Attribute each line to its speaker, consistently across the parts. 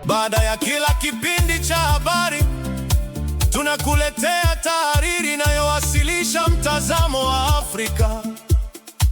Speaker 1: Baada ya kila kipindi cha habari, tunakuletea tahariri inayowasilisha mtazamo wa Afrika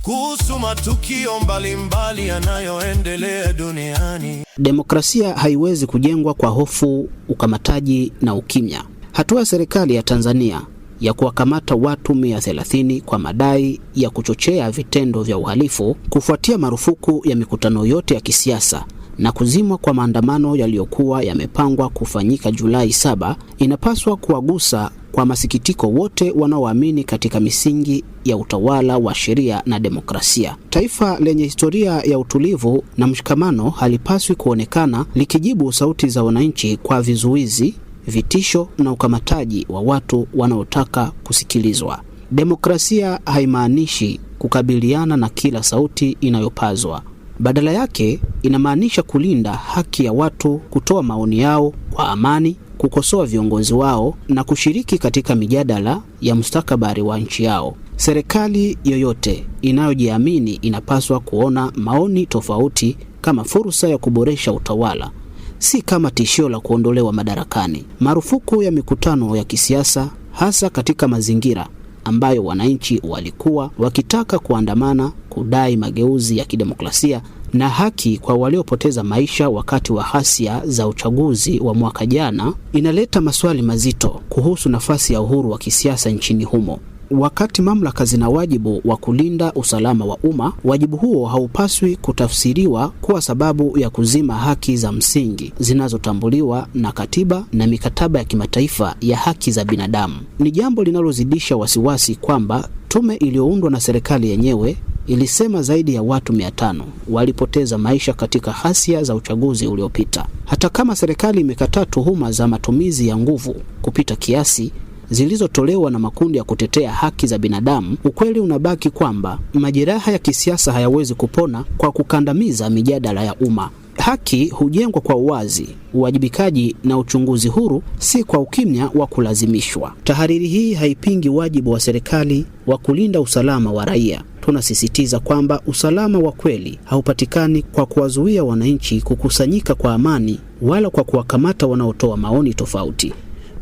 Speaker 1: kuhusu matukio mbalimbali yanayoendelea duniani.
Speaker 2: Demokrasia haiwezi kujengwa kwa hofu, ukamataji na ukimya. Hatua ya serikali ya Tanzania ya kuwakamata watu 130 kwa madai ya kuchochea vitendo vya uhalifu kufuatia marufuku ya mikutano yote ya kisiasa na kuzimwa kwa maandamano yaliyokuwa yamepangwa kufanyika Julai 7 inapaswa kuwagusa kwa masikitiko wote wanaoamini katika misingi ya utawala wa sheria na demokrasia. Taifa lenye historia ya utulivu na mshikamano halipaswi kuonekana likijibu sauti za wananchi kwa vizuizi, vitisho na ukamataji wa watu wanaotaka kusikilizwa. Demokrasia haimaanishi kukabiliana na kila sauti inayopazwa. Badala yake inamaanisha kulinda haki ya watu kutoa maoni yao kwa amani, kukosoa viongozi wao na kushiriki katika mijadala ya mustakabali wa nchi yao. Serikali yoyote inayojiamini inapaswa kuona maoni tofauti kama fursa ya kuboresha utawala, si kama tishio la kuondolewa madarakani. Marufuku ya mikutano ya kisiasa, hasa katika mazingira ambayo wananchi walikuwa wakitaka kuandamana kudai mageuzi ya kidemokrasia na haki kwa waliopoteza maisha wakati wa ghasia za uchaguzi wa mwaka jana, inaleta maswali mazito kuhusu nafasi ya uhuru wa kisiasa nchini humo. Wakati mamlaka zina wajibu wa kulinda usalama wa umma, wajibu huo haupaswi kutafsiriwa kuwa sababu ya kuzima haki za msingi zinazotambuliwa na katiba na mikataba ya kimataifa ya haki za binadamu. Ni jambo linalozidisha wasiwasi kwamba tume iliyoundwa na serikali yenyewe ilisema zaidi ya watu 500 walipoteza maisha katika ghasia za uchaguzi uliopita. Hata kama serikali imekataa tuhuma za matumizi ya nguvu kupita kiasi zilizotolewa na makundi ya kutetea haki za binadamu, ukweli unabaki kwamba majeraha ya kisiasa hayawezi kupona kwa kukandamiza mijadala ya umma. Haki hujengwa kwa uwazi, uwajibikaji na uchunguzi huru, si kwa ukimya wa kulazimishwa. Tahariri hii haipingi wajibu wa serikali wa kulinda usalama wa raia. Tunasisitiza kwamba usalama wa kweli haupatikani kwa kuwazuia wananchi kukusanyika kwa amani wala kwa kuwakamata wanaotoa maoni tofauti.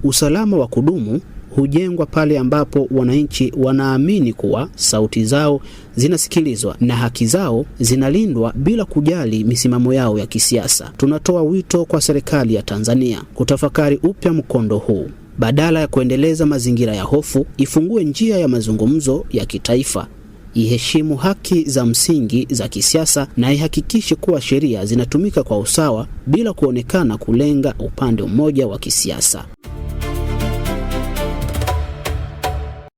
Speaker 2: Usalama wa kudumu hujengwa pale ambapo wananchi wanaamini kuwa sauti zao zinasikilizwa na haki zao zinalindwa bila kujali misimamo yao ya kisiasa. Tunatoa wito kwa serikali ya Tanzania kutafakari upya mkondo huu. Badala ya kuendeleza mazingira ya hofu, ifungue njia ya mazungumzo ya kitaifa, iheshimu haki za msingi za kisiasa na ihakikishe kuwa sheria zinatumika kwa usawa bila kuonekana kulenga upande mmoja wa kisiasa.